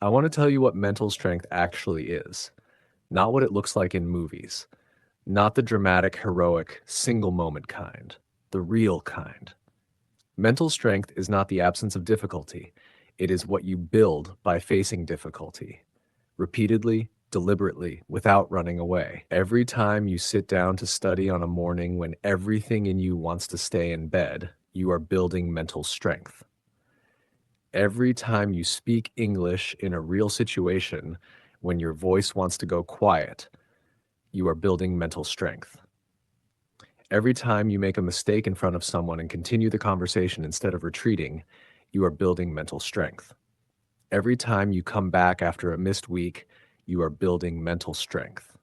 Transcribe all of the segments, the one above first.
I want to tell you what mental strength actually is, not what it looks like in movies, not the dramatic, heroic, single moment kind, the real kind. Mental strength is not the absence of difficulty, it is what you build by facing difficulty, repeatedly, deliberately, without running away. Every time you sit down to study on a morning when everything in you wants to stay in bed, you are building mental strength. Every time you speak English in a real situation when your voice wants to go quiet, you are building mental strength. Every time you make a mistake in front of someone and continue the conversation instead of retreating, you are building mental strength. Every time you come back after a missed week, you are building mental strength.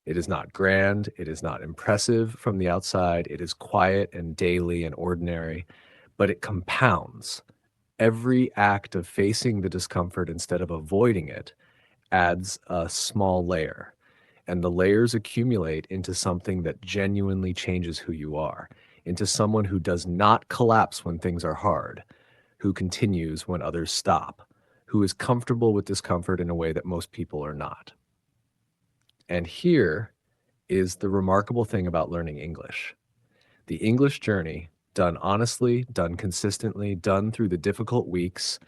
It is not grand, it is not impressive from the outside, it is quiet and daily and ordinary, but it compounds. Every act of facing the discomfort instead of avoiding it adds a small layer, and the layers accumulate into something that genuinely changes who you are, into someone who does not collapse when things are hard, who continues when others stop, who is comfortable with discomfort in a way that most people are not. And here is the remarkable thing about learning English. The English journey, done honestly, done consistently, done through the difficult weeks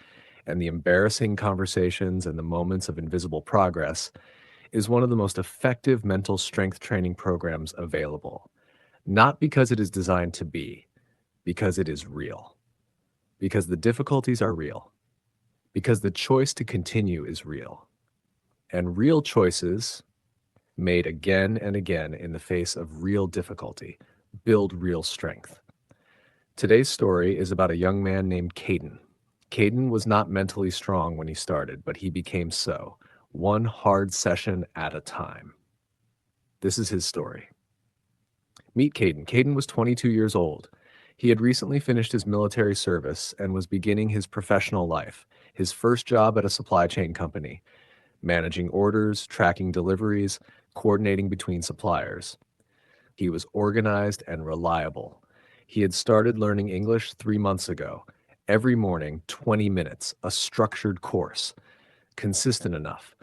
and the embarrassing conversations and the moments of invisible progress, is one of the most effective mental strength training programs available. Not because it is designed to be, because it is real. Because the difficulties are real. Because the choice to continue is real. And real choices, made again and again in the face of real difficulty, build real strength. Today's story is about a young man named Caden. Caden was not mentally strong when he started, but he became so, one hard session at a time. This is his story. Meet Caden. Caden was 22 years old. He had recently finished his military service and was beginning his professional life, his first job at a supply chain company, managing orders, tracking deliveries, coordinating between suppliers. He was organized and reliable. He had started learning English 3 months ago. Every morning, 20 minutes, a structured course, consistent enough.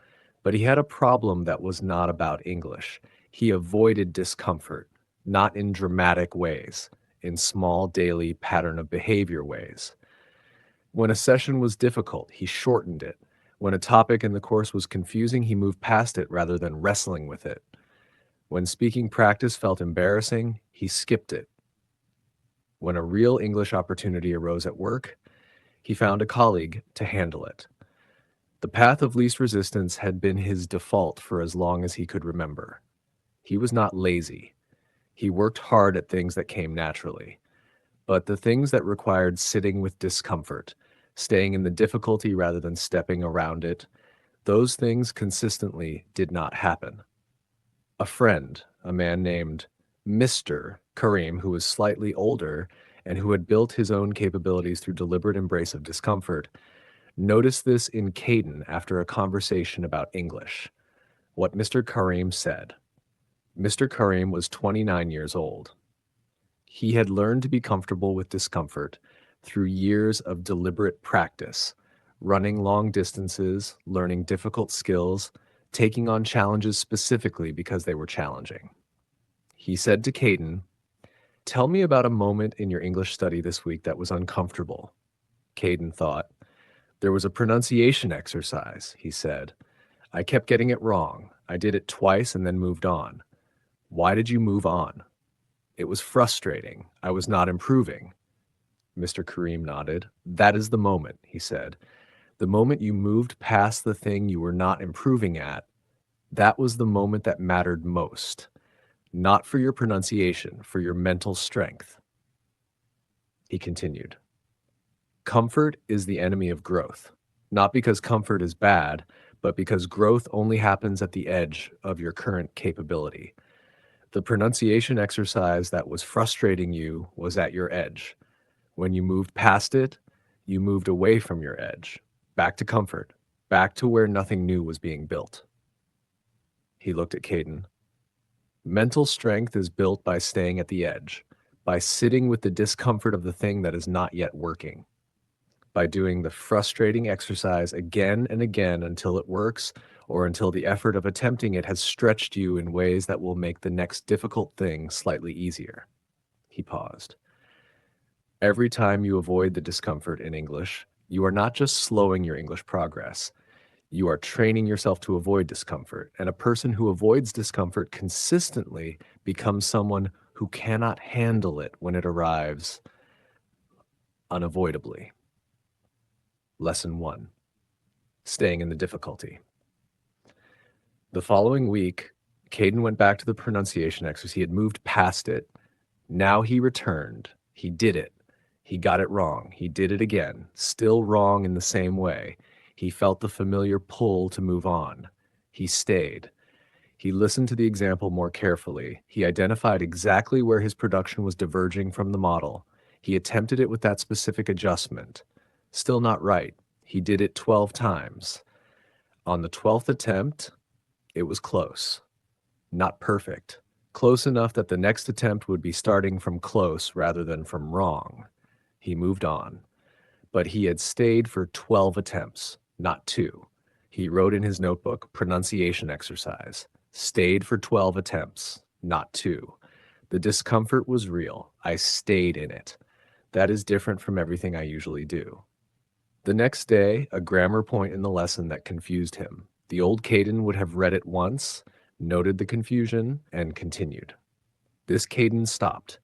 But he had a problem that was not about English. He avoided discomfort, not in dramatic ways, in small daily pattern of behavior ways. When a session was difficult, he shortened it. When a topic in the course was confusing, he moved past it rather than wrestling with it. When speaking practice felt embarrassing, he skipped it. When a real English opportunity arose at work, he found a colleague to handle it. The path of least resistance had been his default for as long as he could remember. He was not lazy. He worked hard at things that came naturally. But the things that required sitting with discomfort, staying in the difficulty rather than stepping around it, those things consistently did not happen. A friend, a man named Mr. Kareem, who was slightly older and who had built his own capabilities through deliberate embrace of discomfort, noticed this in Caden after a conversation about English. What Mr. Kareem said. Mr. Kareem was 29 years old. He had learned to be comfortable with discomfort through years of deliberate practice, running long distances, learning difficult skills, taking on challenges specifically because they were challenging. He said to Caden, "Tell me about a moment in your English study this week that was uncomfortable." Caden thought. "There was a pronunciation exercise," he said. "I kept getting it wrong. I did it twice and then moved on." "Why did you move on?" "It was frustrating. I was not improving." Mr. Kareem nodded. "That is the moment," he said. "The moment you moved past the thing you were not improving at, that was the moment that mattered most. Not for your pronunciation, for your mental strength." He continued. "Comfort is the enemy of growth. Not because comfort is bad, but because growth only happens at the edge of your current capability. The pronunciation exercise that was frustrating you was at your edge. When you moved past it, you moved away from your edge, back to comfort, back to where nothing new was being built." He looked at Caden. "Mental strength is built by staying at the edge, by sitting with the discomfort of the thing that is not yet working. by doing the frustrating exercise again and again until it works or until the effort of attempting it has stretched you in ways that will make the next difficult thing slightly easier. He paused. Every time you avoid the discomfort in English, you are not just slowing your English progress, you are training yourself to avoid discomfort. And a person who avoids discomfort consistently becomes someone who cannot handle it when it arrives unavoidably. Lesson 1. Staying in the difficulty. The following week, Caden went back to the pronunciation exercise. He had moved past it. Now he returned. He did it. He got it wrong. He did it again, still wrong in the same way. He felt the familiar pull to move on. He stayed. He listened to the example more carefully. He identified exactly where his production was diverging from the model. He attempted it with that specific adjustment. Still not right. He did it 12 times. On the 12th attempt, it was close. Not perfect. Close enough that the next attempt would be starting from close rather than from wrong. He moved on. But he had stayed for 12 attempts, not 2. He wrote in his notebook, pronunciation exercise. Stayed for 12 attempts, not 2. The discomfort was real. I stayed in it. That is different from everything I usually do. The next day, a grammar point in the lesson that confused him. The old Caden would have read it once, noted the confusion, and continued. This Caden stopped.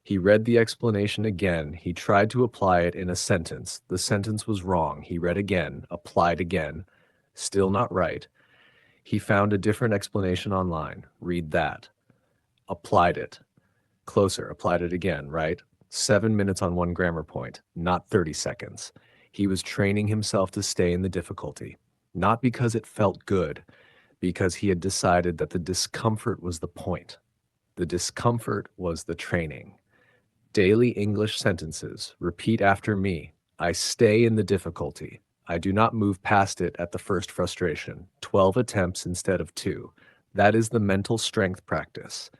He read the explanation again. He tried to apply it in a sentence. The sentence was wrong. He read again, applied again. Still not right. He found a different explanation online. Read that. Applied it. Closer, applied it again, right? 7 minutes on one grammar point, not 30 seconds. He was training himself to stay in the difficulty, not because it felt good, because he had decided that the discomfort was the point. The discomfort was the training. Daily English sentences. Repeat after me. I stay in the difficulty. I do not move past it at the first frustration. 12 attempts instead of 2. That is the mental strength practice.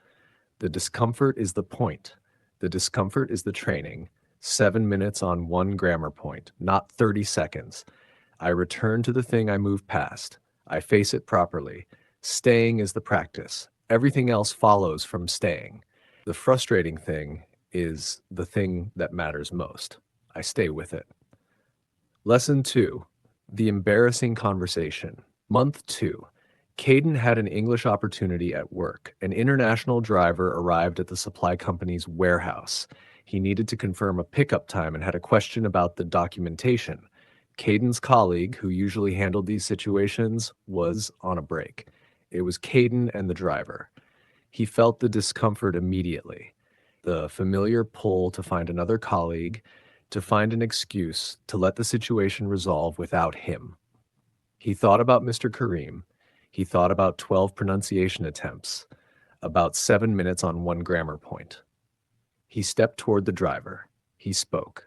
The discomfort is the point. The discomfort is the training. 7 minutes on one grammar point, not 30 seconds. I return to the thing I moved past. I face it properly. Staying is the practice. Everything else follows from staying. The frustrating thing is the thing that matters most. I stay with it. Lesson 2. The embarrassing conversation. Month 2. Caden had an English opportunity at work. An international driver arrived at the supply company's warehouse. He needed to confirm a pickup time and had a question about the documentation. Caden's colleague, who usually handled these situations, was on a break. It was Caden and the driver. He felt the discomfort immediately, the familiar pull to find another colleague, to find an excuse to let the situation resolve without him. He thought about Mr. Kareem. He thought about 12 pronunciation attempts, about 7 minutes on one grammar point. He stepped toward the driver. He spoke.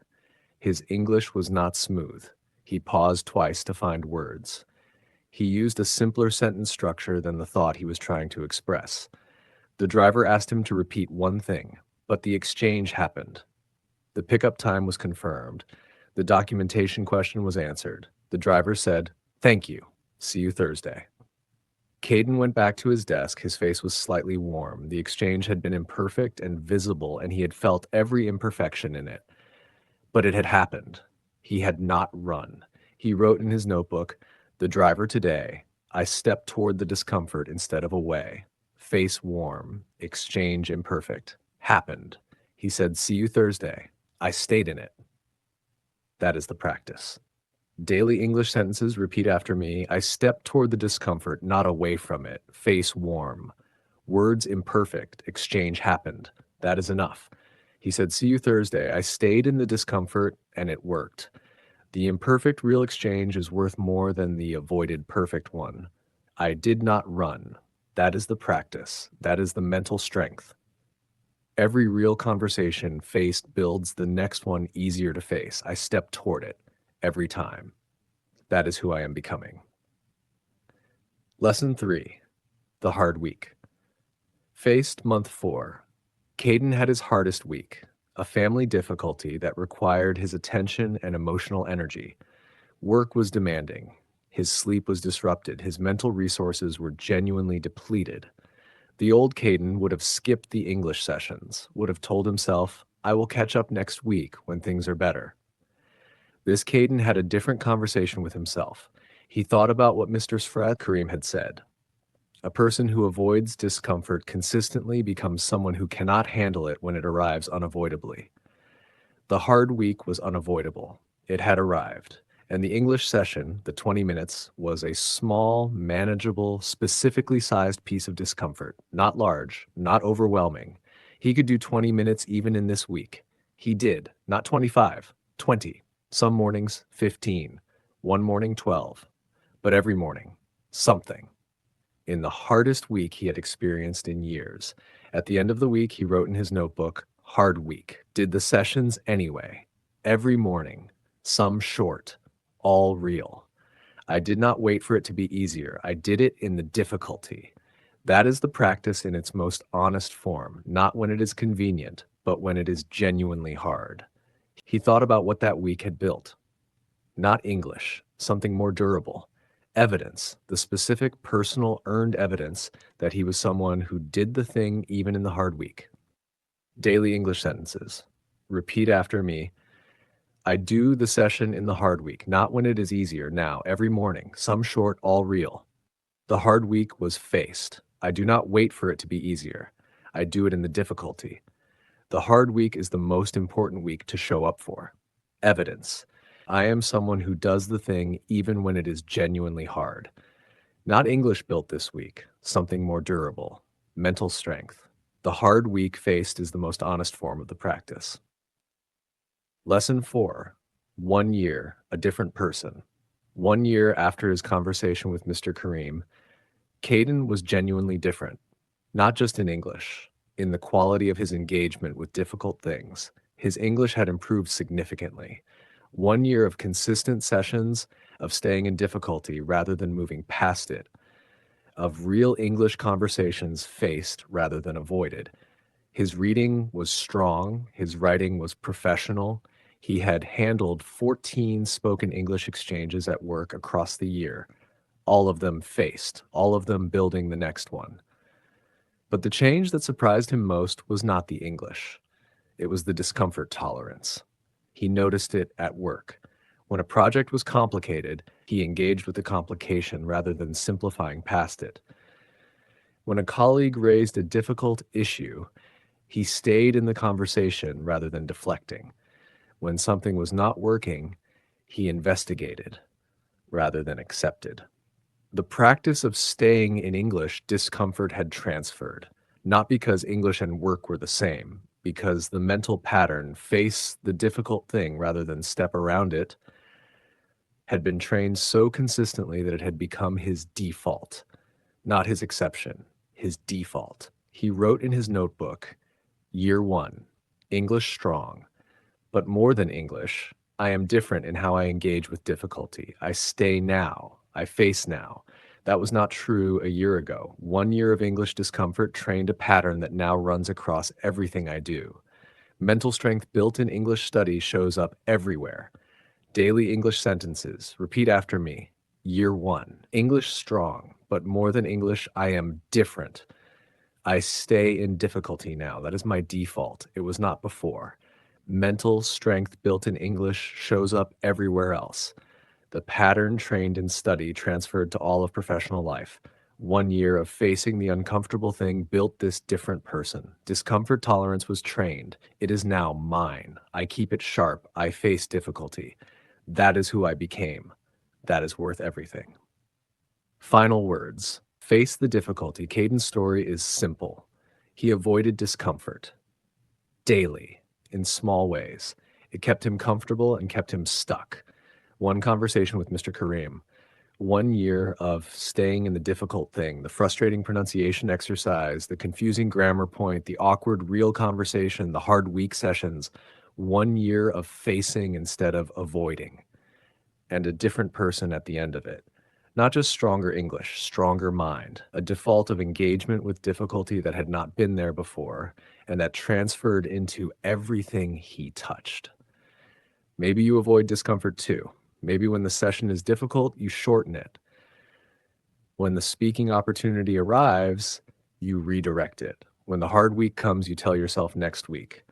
His English was not smooth. He paused twice to find words. He used a simpler sentence structure than the thought he was trying to express. The driver asked him to repeat one thing, but the exchange happened. The pickup time was confirmed. The documentation question was answered. The driver said, "Thank you. See you Thursday." Caden went back to his desk. His face was slightly warm. The exchange had been imperfect and visible, and he had felt every imperfection in it. But it had happened. He had not run. He wrote in his notebook, "The driver today. I stepped toward the discomfort instead of away. Face warm. Exchange imperfect. Happened." He said, "See you Thursday." I stayed in it. That is the practice. Daily English sentences. Repeat after me. I stepped toward the discomfort, not away from it. Face warm. Words imperfect. Exchange happened. That is enough. He said, "See you Thursday." I stayed in the discomfort, and it worked. The imperfect real exchange is worth more than the avoided perfect one. I did not run. That is the practice. That is the mental strength. Every real conversation faced builds the next one easier to face. I step toward it every time. That is who I am becoming. Lesson 3. The hard week. Faced month 4. Caden had his hardest week. a family difficulty that required his attention and emotional energy. Work was demanding. His sleep was disrupted. His mental resources were genuinely depleted. The old Caden would have skipped the English sessions, would have told himself, I will catch up next week when things are better. This Caden had a different conversation with himself. He thought about what Mr. Sfred Kareem had said. A person who avoids discomfort consistently becomes someone who cannot handle it when it arrives unavoidably. The hard week was unavoidable. It had arrived. And the English session, the 20 minutes, was a small, manageable, specifically sized piece of discomfort. Not large, not overwhelming. He could do 20 minutes even in this week. He did. Not 25, 20. Some mornings, 15. One morning, 12. But every morning, something. In the hardest week he had experienced in years. At the end of the week, he wrote in his notebook, hard week. Did the sessions anyway. Every morning. Some short. All real. I did not wait for it to be easier. I did it in the difficulty. That is the practice in its most honest form, not when it is convenient, but when it is genuinely hard. He thought about what that week had built. Not English, something more durable. Evidence, the specific personal earned evidence that he was someone who did the thing even in the hard week. Daily English sentences. Repeat after me. I do the session in the hard week, not when it is easier, now, every morning, some short, all real. The hard week was faced. I do not wait for it to be easier. I do it in the difficulty. The hard week is the most important week to show up for. Evidence. I am someone who does the thing even when it is genuinely hard. Not English built this week, something more durable. Mental strength. The hard week faced is the most honest form of the practice. Lesson 4. 1 year, a different person. 1 year after his conversation with Mr. Kareem, Caden was genuinely different, not just in English, in the quality of his engagement with difficult things. His English had improved significantly. 1 year of consistent sessions, of staying in difficulty rather than moving past it, of real English conversations faced rather than avoided. His reading was strong, his writing was professional. He had handled 14 spoken English exchanges at work across the year, all of them faced, all of them building the next one. But the change that surprised him most was not the English. It was the discomfort tolerance. He noticed it at work. When a project was complicated, he engaged with the complication rather than simplifying past it. When a colleague raised a difficult issue, he stayed in the conversation rather than deflecting. When something was not working, he investigated rather than accepted. The practice of staying in English, discomfort had transferred, not because English and work were the same, because the mental pattern, face the difficult thing rather than step around it, had been trained so consistently that it had become his default, not his exception, his default. He wrote in his notebook, Year 1, English strong, but more than English, I am different in how I engage with difficulty. I stay now. I face now. That was not true a year ago. 1 year of English discomfort trained a pattern that now runs across everything I do. Mental strength built in English study shows up everywhere. Daily English sentences. Repeat after me. Year 1. English strong, but more than English, I am different. I stay in difficulty now. That is my default. It was not before. Mental strength built in English shows up everywhere else. The pattern trained in study transferred to all of professional life. 1 year of facing the uncomfortable thing built this different person. Discomfort tolerance was trained. It is now mine. I keep it sharp. I face difficulty. That is who I became. That is worth everything. Final words. Face the difficulty. Caden's story is simple. He avoided discomfort daily, in small ways. It kept him comfortable and kept him stuck. One conversation with Mr. Kareem. 1 year of staying in the difficult thing, the frustrating pronunciation exercise, the confusing grammar point, the awkward real conversation, the hard weak sessions. 1 year of facing instead of avoiding. And a different person at the end of it. Not just stronger English, stronger mind, a default of engagement with difficulty that had not been there before and that transferred into everything he touched. Maybe you avoid discomfort too. Maybe when the session is difficult, you shorten it. When the speaking opportunity arrives, you redirect it. When the hard week comes, you tell yourself next week.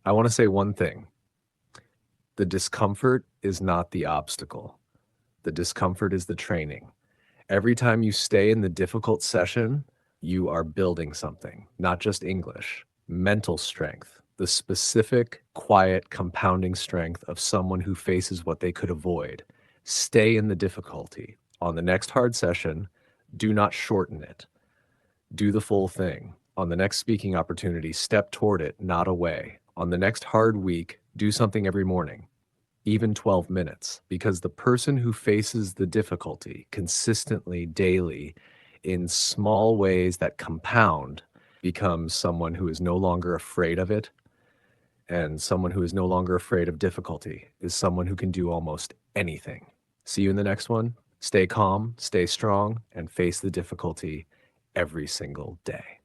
I want to say one thing. The discomfort is not the obstacle. The discomfort is the training. Every time you stay in the difficult session, you are building something, not just English, mental strength, the specific, quiet, compounding strength of someone who faces what they could avoid. Stay in the difficulty. On the next hard session, do not shorten it. Do the full thing. On the next speaking opportunity, step toward it, not away. On the next hard week, do something every morning, even 12 minutes, because the person who faces the difficulty consistently, daily, in small ways that compound, becomes someone who is no longer afraid of it. And someone who is no longer afraid of difficulty is someone who can do almost anything. See you in the next one. Stay calm, stay strong, and face the difficulty every single day.